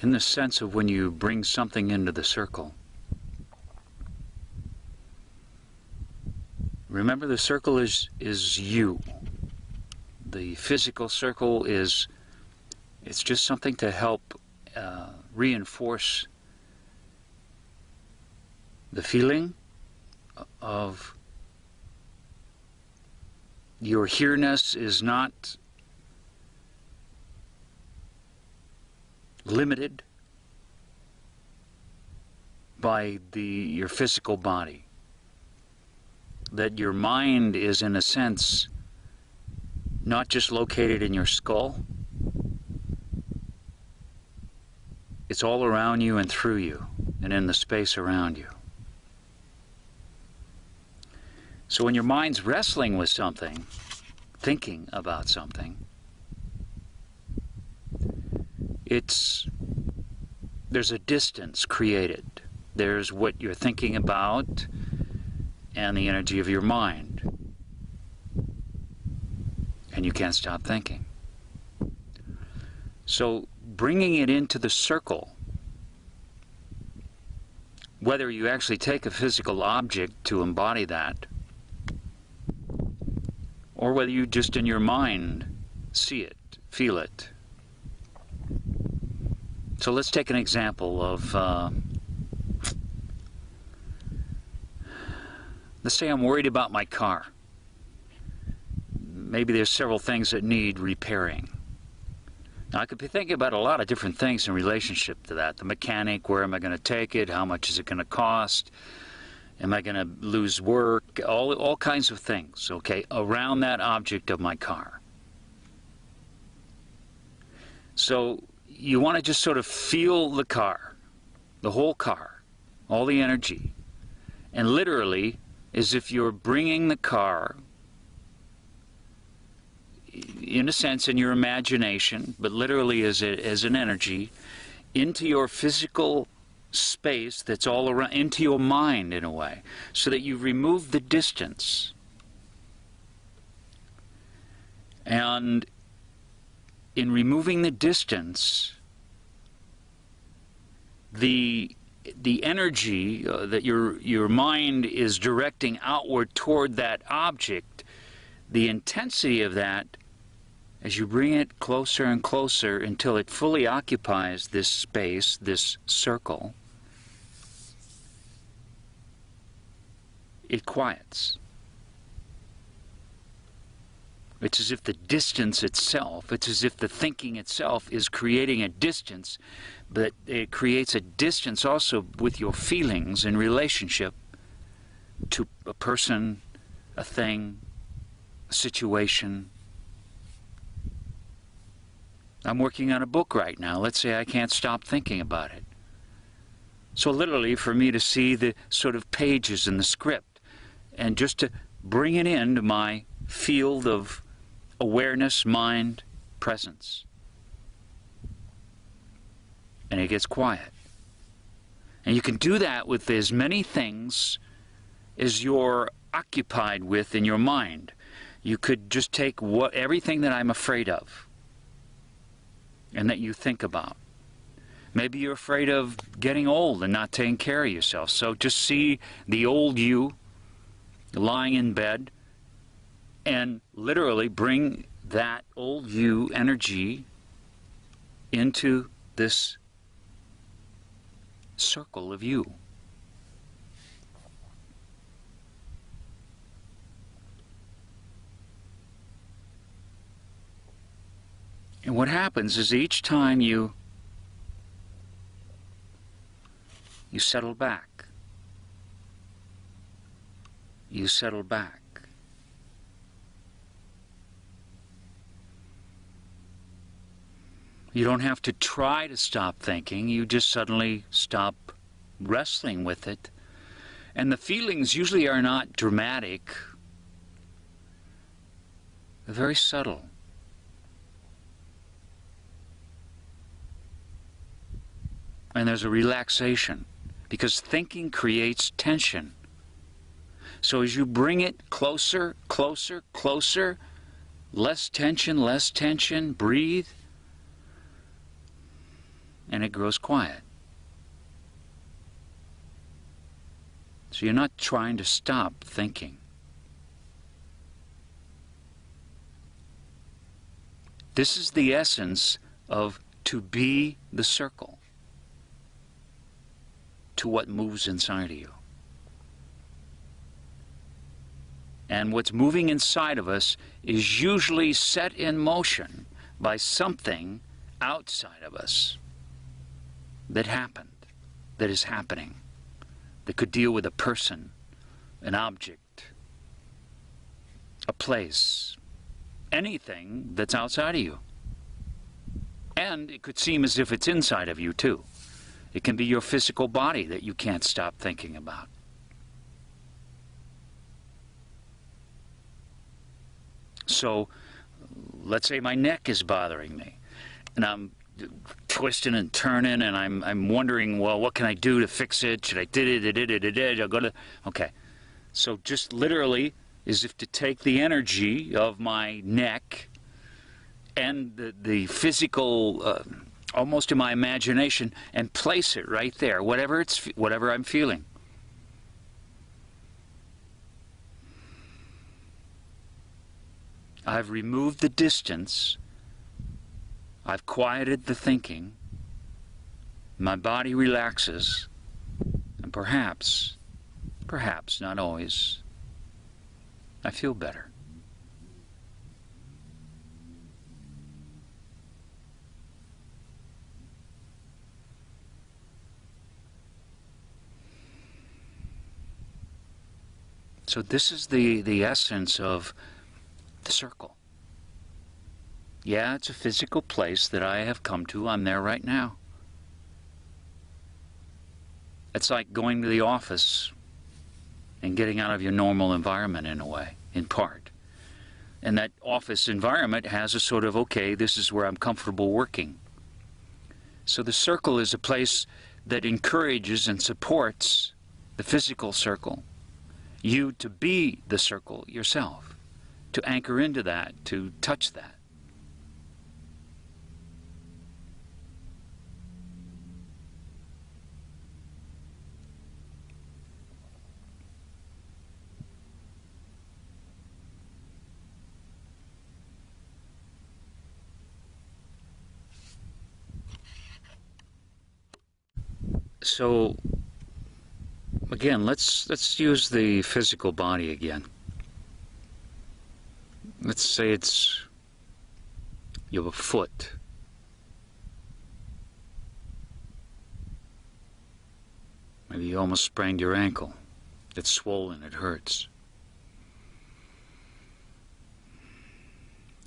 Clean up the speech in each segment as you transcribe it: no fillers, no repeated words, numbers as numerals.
in the sense of when you bring something into the circle. Remember, the circle is you. The physical circle it's just something to help reinforce the feeling of your here-ness is not limited by your physical body. That your mind is, in a sense, not just located in your skull. It's all around you and through you and in the space around you. So when your mind's wrestling with something, thinking about something, there's a distance created. There's what you're thinking about and the energy of your mind. And you can't stop thinking. So bringing it into the circle, whether you actually take a physical object to embody that, or whether you just in your mind see it, feel it. So let's take an example of, let's say I'm worried about my car. Maybe there's several things that need repairing. Now, I could be thinking about a lot of different things in relationship to that. The mechanic, where am I going to take it? How much is it going to cost? Am I going to lose work? All kinds of things, okay, around that object of my car. So you want to just sort of feel the car, the whole car, all the energy. And literally, as if you're bringing the car, in a sense, in your imagination, but literally as an energy, into your physical space that's all around, into your mind in a way, so that you remove the distance. And in removing the distance, the energy that your mind is directing outward toward that object, the intensity of that, as you bring it closer and closer until it fully occupies this space, this circle, it quiets. It's as if the distance itself, it's as if the thinking itself is creating a distance, but it creates a distance also with your feelings in relationship to a person, a thing, a situation. I'm working on a book right now. Let's say I can't stop thinking about it. So literally, for me to see the sort of pages in the script and just to bring it into my field of awareness, mind, presence. And it gets quiet. And you can do that with as many things as you're occupied with in your mind. You could just take everything that I'm afraid of and that you think about. Maybe you're afraid of getting old and not taking care of yourself. So just see the old you lying in bed and literally bring that old you energy into this circle of you. And what happens is each time you settle back, you settle back. You don't have to try to stop thinking, you just suddenly stop wrestling with it. And the feelings usually are not dramatic, they're very subtle. And there's a relaxation, because thinking creates tension. So as you bring it closer, closer, closer, less tension, breathe. and it grows quiet. So you're not trying to stop thinking. This is the essence of to be the circle to what moves inside of you. And what's moving inside of us is usually set in motion by something outside of us that happened, that is happening, that could deal with a person, an object, a place, anything that's outside of you. And it could seem as if it's inside of you too. It can be your physical body that you can't stop thinking about. So, let's say my neck is bothering me, and I'm twisting and turning, and I'm wondering, well, what can I do to fix it? Should I I'll go to... Okay. So just literally, as if to take the energy of my neck and the physical, almost in my imagination, and place it right there, whatever I'm feeling. I've removed the distance. I've quieted the thinking. My body relaxes. And perhaps, not always, I feel better. So this is the essence of the circle. Yeah, it's a physical place that I have come to. I'm there right now. It's like going to the office and getting out of your normal environment in a way, in part. And that office environment has a sort of, okay, this is where I'm comfortable working. So the circle is a place that encourages and supports the physical circle, you to be the circle yourself, to anchor into that, to touch that. So, again, let's use the physical body again. Let's say you have a foot. Maybe you almost sprained your ankle. It's swollen, it hurts.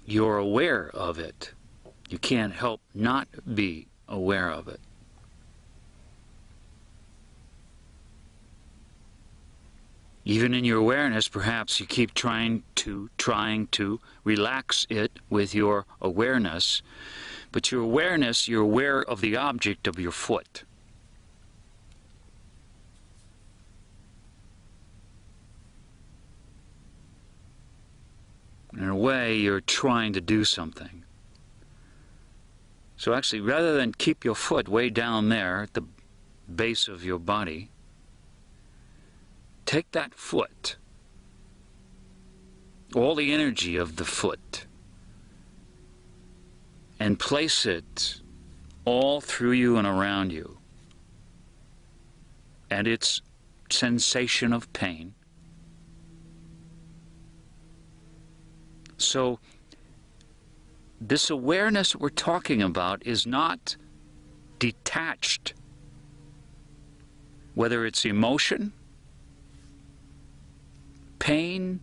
You're aware of it. You can't help not be aware of it. Even in your awareness, perhaps you keep trying to relax it with your awareness, but your awareness, you're aware of the object of your foot. In a way, you're trying to do something. So actually, rather than keep your foot way down there at the base of your body, take that foot, all the energy of the foot, and place it all through you and around you. And its sensation of pain. So, this awareness we're talking about is not detached, whether it's emotion, pain,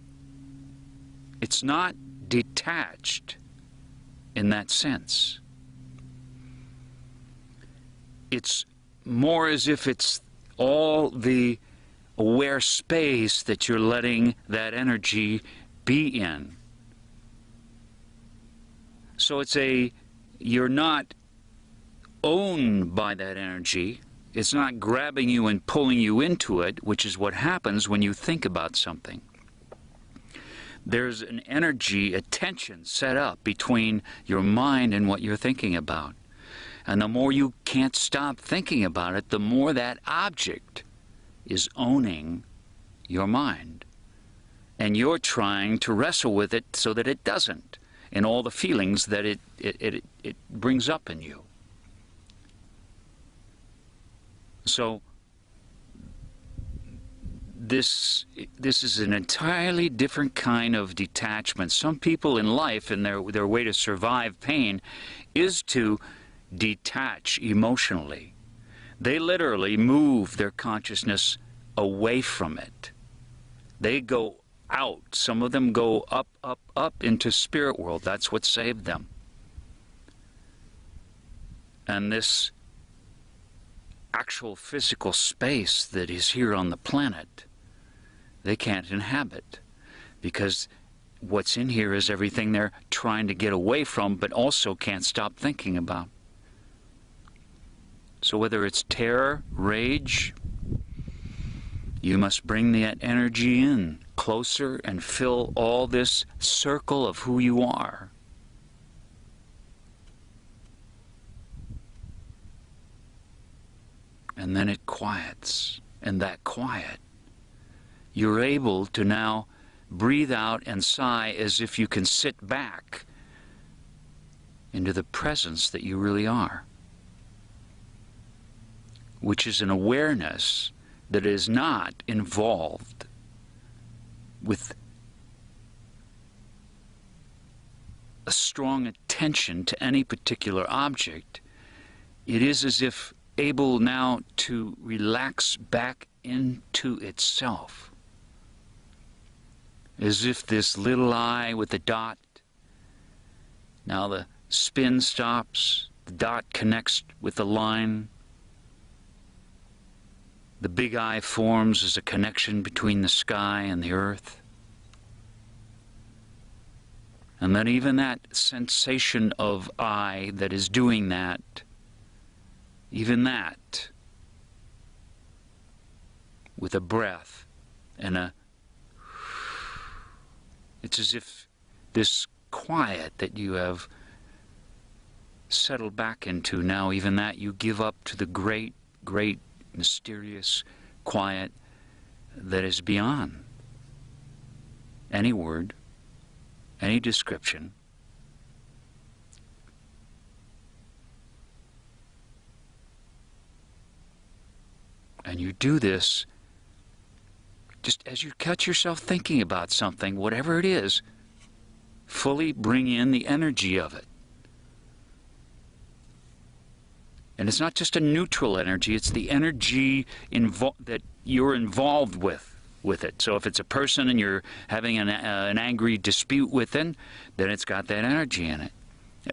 it's not detached in that sense. It's more as if it's all the aware space that you're letting that energy be in. So you're not owned by that energy. It's not grabbing you and pulling you into it, which is what happens when you think about something. There's an energy, a tension set up between your mind and what you're thinking about. And the more you can't stop thinking about it, the more that object is owning your mind. And you're trying to wrestle with it so that it doesn't, and all the feelings that it brings up in you. So this is an entirely different kind of detachment. Some people in life, and their way to survive pain is to detach emotionally. They literally move their consciousness away from it. They go out. Some of them go up, up, up into spirit world. That's what saved them. And this actual physical space that is here on the planet, they can't inhabit, because what's in here is everything they're trying to get away from, but also can't stop thinking about. So whether it's terror, rage, you must bring that energy in closer and fill all this circle of who you are. And then it quiets. And that quiet, you're able to now breathe out and sigh as if you can sit back into the presence that you really are, which is an awareness that is not involved with a strong attention to any particular object. It is as if able now to relax back into itself, as if this little eye with the dot, now the spin stops, the dot connects with the line, the big eye forms as a connection between the sky and the earth. And then even that sensation of I that is doing that, even that, with a breath and it's as if this quiet that you have settled back into, now even that you give up to the great, great, mysterious quiet that is beyond any word, any description. And you do this just as you catch yourself thinking about something, whatever it is, fully bring in the energy of it. And it's not just a neutral energy, it's the energy that you're involved with it. So if it's a person and you're having an angry dispute with them, then it's got that energy in it.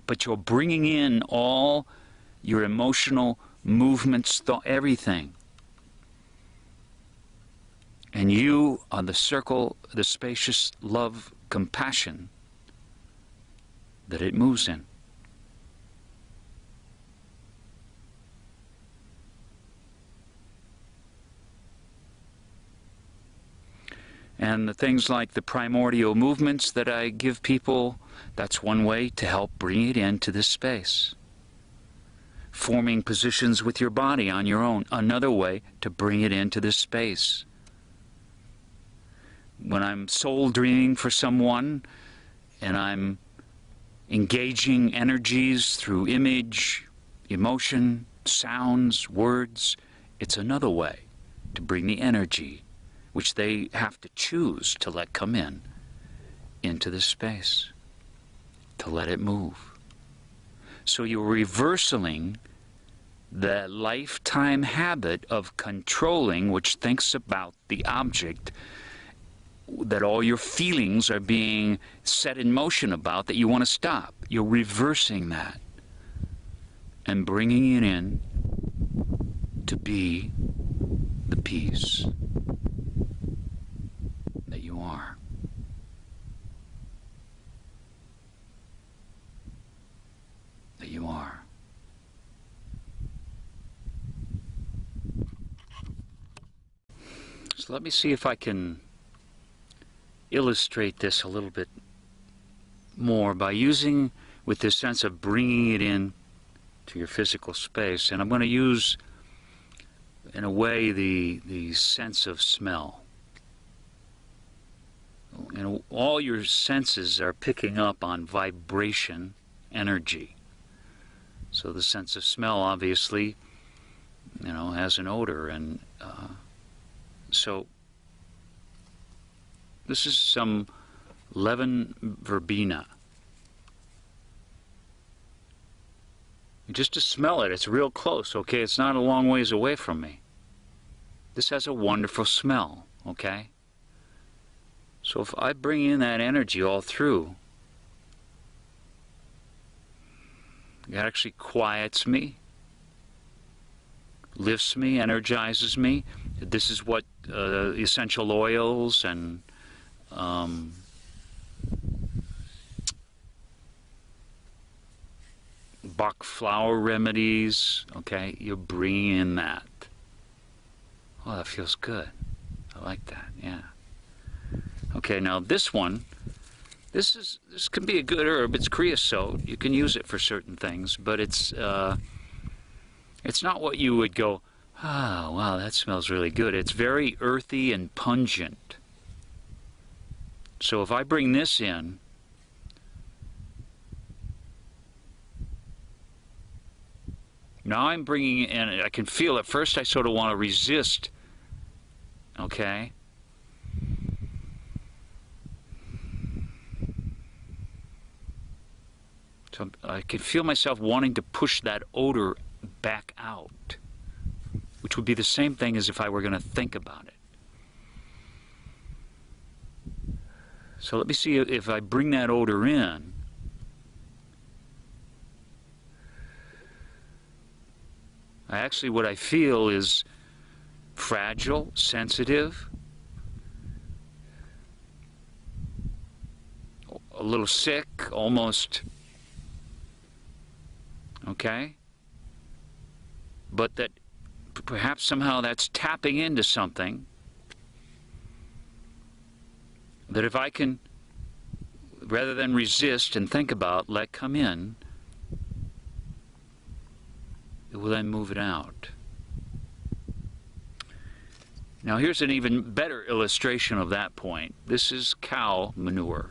But you're bringing in all your emotional movements, everything. And you are the circle, the spacious love, compassion that it moves in. And the things like the primordial movements that I give people, that's one way to help bring it into this space. Forming positions with your body on your own, another way to bring it into this space. When I'm soul dreaming for someone and I'm engaging energies through image, emotion, sounds, words, it's another way to bring the energy, which they have to choose to let come in, into this space, to let it move. So you're reversing the lifetime habit of controlling, which thinks about the object that all your feelings are being set in motion about, that you want to stop. You're reversing that and bringing it in to be the peace that you are. That you are. So let me see if I can illustrate this a little bit more by using, with this sense of bringing it in, to your physical space. And I'm going to use, in a way, the sense of smell. And all your senses are picking up on vibration, energy. So the sense of smell, obviously, has an odor. And so this is some Levin verbena. Just to smell it, it's real close, okay? It's not a long ways away from me. This has a wonderful smell, okay? So if I bring in that energy all through, it actually quiets me, lifts me, energizes me. This is what essential oils and Bach flower remedies, okay, you're bringing in that. Oh, that feels good. I like that, yeah. Okay, now this one, this can be a good herb. It's creosote. You can use it for certain things, but it's not what you would go, ah, wow, that smells really good. It's very earthy and pungent. So if I bring this in, now I'm bringing in, I can feel at first I sort of want to resist, okay? So I can feel myself wanting to push that odor back out, which would be the same thing as if I were going to think about it. So let me see if I bring that odor in. Actually, what I feel is fragile, sensitive, a little sick, almost, okay? But that perhaps somehow that's tapping into something that if I can, rather than resist and think about, let come in, it will then move it out. Now here's an even better illustration of that point. This is cow manure.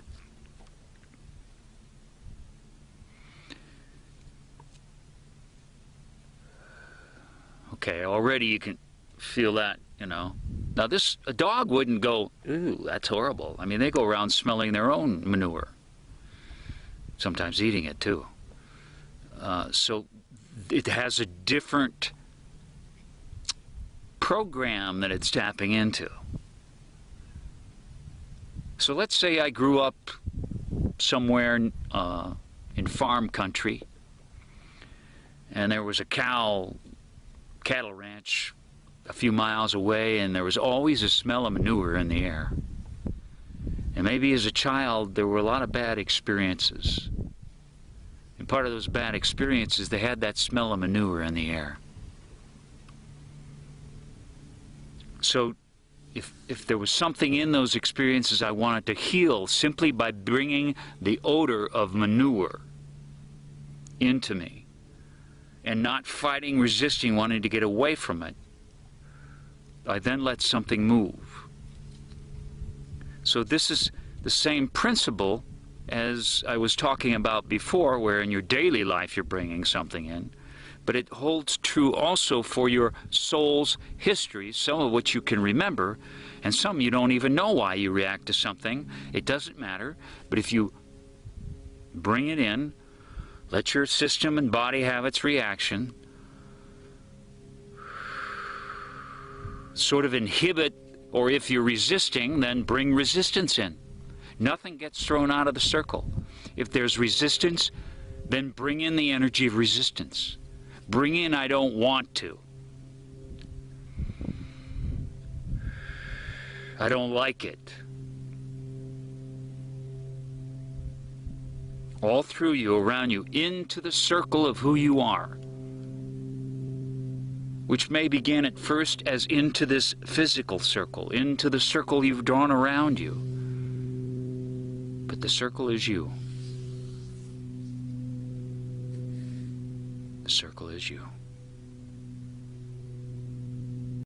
Okay, already you can feel that, Now a dog wouldn't go, ooh, that's horrible. I mean, they go around smelling their own manure. Sometimes eating it too. So it has a different program that it's tapping into. So let's say I grew up somewhere in farm country, and there was a cattle ranch a few miles away, and there was always a smell of manure in the air. And maybe as a child there were a lot of bad experiences. And part of those bad experiences, they had that smell of manure in the air. So if there was something in those experiences I wanted to heal simply by bringing the odor of manure into me and not fighting, resisting, wanting to get away from it, I then let something move. So this is the same principle as I was talking about before, where in your daily life you're bringing something in, but it holds true also for your soul's history, some of which you can remember, and some you don't even know why you react to something. It doesn't matter, but if you bring it in, let your system and body have its reaction, sort of inhibit, or if you're resisting, then bring resistance in. Nothing gets thrown out of the circle. If there's resistance, then bring in the energy of resistance. Bring in, I don't want to. I don't like it. All through you, around you, into the circle of who you are, which may begin at first as into this physical circle, into the circle you've drawn around you. But the circle is you. The circle is you.